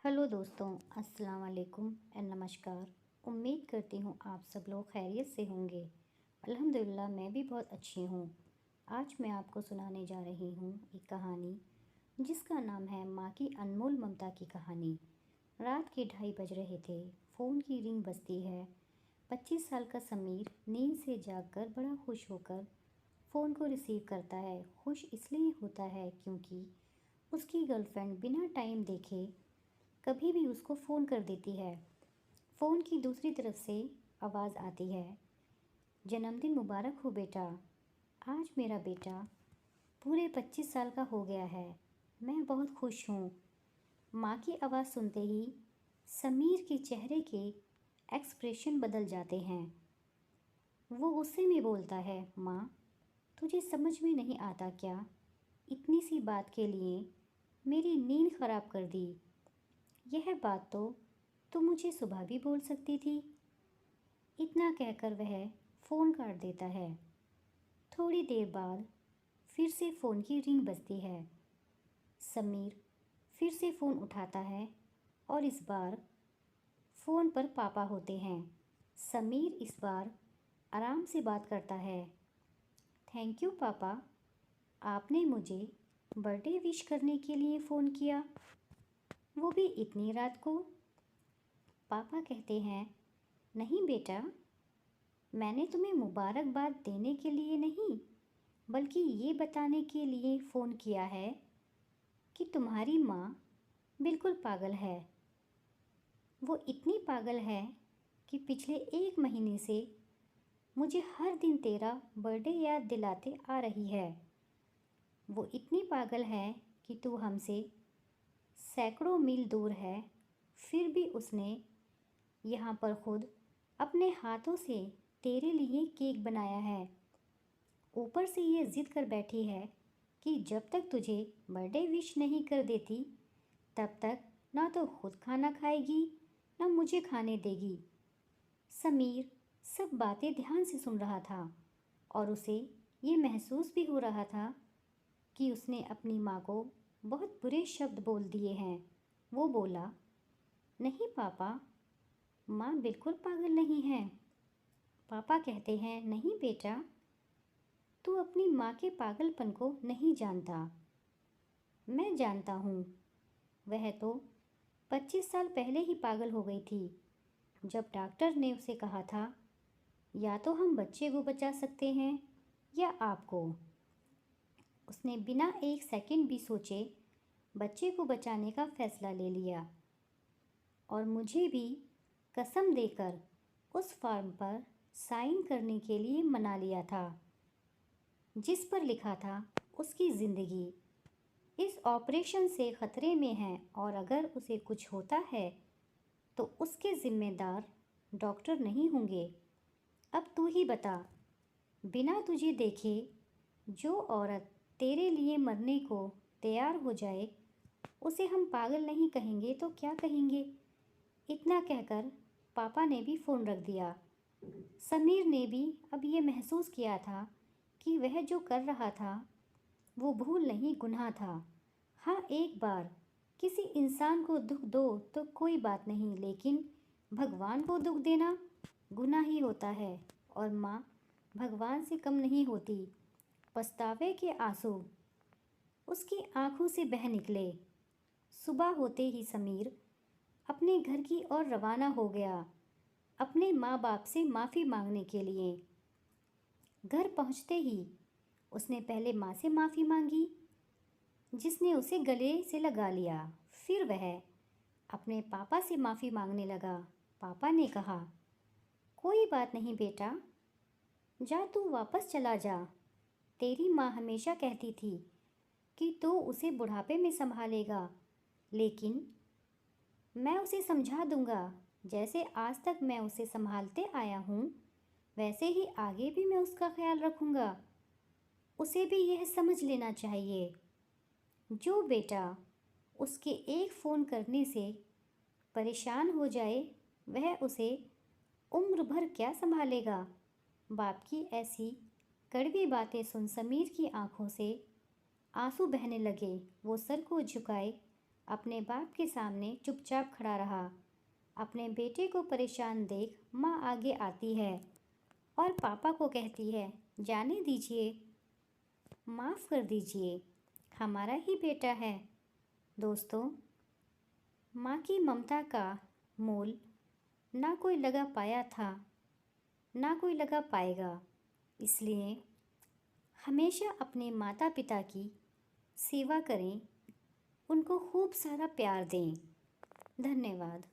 Hello दोस्तों, अस्सलाम वालेकुम एंड नमस्कार। उम्मीद करती हूँ आप सब लोग खैरियत से होंगे। अल्हम्दुलिल्लाह मैं भी बहुत अच्छी हूँ। आज मैं आपको सुनाने जा रही हूँ एक कहानी जिसका नाम है माँ की अनमोल ममता की कहानी। रात के 2:30 बज रहे थे। फ़ोन की रिंग बजती है। 25 साल का समीर नींद से जागकर बड़ा खुश होकर फ़ोन को रिसीव करता है। खुश इसलिए होता है क्योंकि उसकी गर्लफ्रेंड बिना टाइम देखे कभी भी उसको फ़ोन कर देती है। फ़ोन की दूसरी तरफ से आवाज़ आती है, जन्मदिन मुबारक हो बेटा। आज मेरा बेटा पूरे 25 साल का हो गया है। मैं बहुत खुश हूँ। माँ की आवाज़ सुनते ही समीर के चेहरे के एक्सप्रेशन बदल जाते हैं। वो गुस्से में बोलता है, माँ तुझे समझ में नहीं आता क्या? इतनी सी बात के लिए मेरी नींद ख़राब कर दी। यह बात तो तुम मुझे सुबह भी बोल सकती थी। इतना कहकर वह फ़ोन काट देता है। थोड़ी देर बाद फिर से फ़ोन की रिंग बजती है। समीर फिर से फ़ोन उठाता है और इस बार फ़ोन पर पापा होते हैं। समीर इस बार आराम से बात करता है। थैंक यू पापा, आपने मुझे बर्थडे विश करने के लिए फ़ोन किया, वो भी इतनी रात को। पापा कहते हैं, नहीं बेटा, मैंने तुम्हें मुबारकबाद देने के लिए नहीं बल्कि ये बताने के लिए फ़ोन किया है कि तुम्हारी माँ बिल्कुल पागल है। वो इतनी पागल है कि पिछले 1 महीने से मुझे हर दिन तेरा बर्थडे याद दिलाते आ रही है। वो इतनी पागल है कि तू हमसे सैकड़ों मील दूर है, फिर भी उसने यहाँ पर खुद अपने हाथों से तेरे लिए केक बनाया है। ऊपर से ये ज़िद कर बैठी है कि जब तक तुझे बर्थडे विश नहीं कर देती तब तक ना तो खुद खाना खाएगी ना मुझे खाने देगी। समीर सब बातें ध्यान से सुन रहा था और उसे ये महसूस भी हो रहा था कि उसने अपनी माँ को बहुत बुरे शब्द बोल दिए हैं। वो बोला, नहीं पापा, माँ बिल्कुल पागल नहीं है। पापा कहते हैं, नहीं बेटा, तू अपनी माँ के पागलपन को नहीं जानता। मैं जानता हूँ। वह तो 25 साल पहले ही पागल हो गई थी जब डॉक्टर ने उसे कहा था, या तो हम बच्चे को बचा सकते हैं या आपको। उसने बिना एक सेकंड भी सोचे बच्चे को बचाने का फैसला ले लिया और मुझे भी कसम देकर उस फॉर्म पर साइन करने के लिए मना लिया था जिस पर लिखा था उसकी ज़िंदगी इस ऑपरेशन से ख़तरे में है और अगर उसे कुछ होता है तो उसके ज़िम्मेदार डॉक्टर नहीं होंगे। अब तू ही बता, बिना तुझे देखे जो औरत तेरे लिए मरने को तैयार हो जाए उसे हम पागल नहीं कहेंगे तो क्या कहेंगे? इतना कहकर पापा ने भी फ़ोन रख दिया। समीर ने भी अब ये महसूस किया था कि वह जो कर रहा था वो भूल नहीं, गुनाह था। हाँ, एक बार किसी इंसान को दुख दो तो कोई बात नहीं, लेकिन भगवान को दुख देना गुनाह ही होता है और माँ भगवान से कम नहीं होती। पछतावे के आंसू उसकी आंखों से बह निकले। सुबह होते ही समीर अपने घर की ओर रवाना हो गया, अपने माँ बाप से माफ़ी मांगने के लिए। घर पहुँचते ही उसने पहले माँ से माफ़ी मांगी जिसने उसे गले से लगा लिया। फिर वह अपने पापा से माफ़ी मांगने लगा। पापा ने कहा, कोई बात नहीं बेटा, जा तू वापस चला जा। तेरी माँ हमेशा कहती थी कि तू उसे बुढ़ापे में संभालेगा, लेकिन मैं उसे समझा दूंगा। जैसे आज तक मैं उसे संभालते आया हूँ वैसे ही आगे भी मैं उसका ख्याल रखूँगा। उसे भी यह समझ लेना चाहिए, जो बेटा उसके एक फ़ोन करने से परेशान हो जाए वह उसे उम्र भर क्या संभालेगा। बाप की ऐसी कड़वी बातें सुन समीर की आंखों से आंसू बहने लगे। वो सर को झुकाए अपने बाप के सामने चुपचाप खड़ा रहा। अपने बेटे को परेशान देख माँ आगे आती है और पापा को कहती है, जाने दीजिए, माफ़ कर दीजिए, हमारा ही बेटा है। दोस्तों, माँ की ममता का मोल ना कोई लगा पाया था, ना कोई लगा पाएगा। इसलिए हमेशा अपने माता पिता की सेवा करें, उनको खूब सारा प्यार दें। धन्यवाद।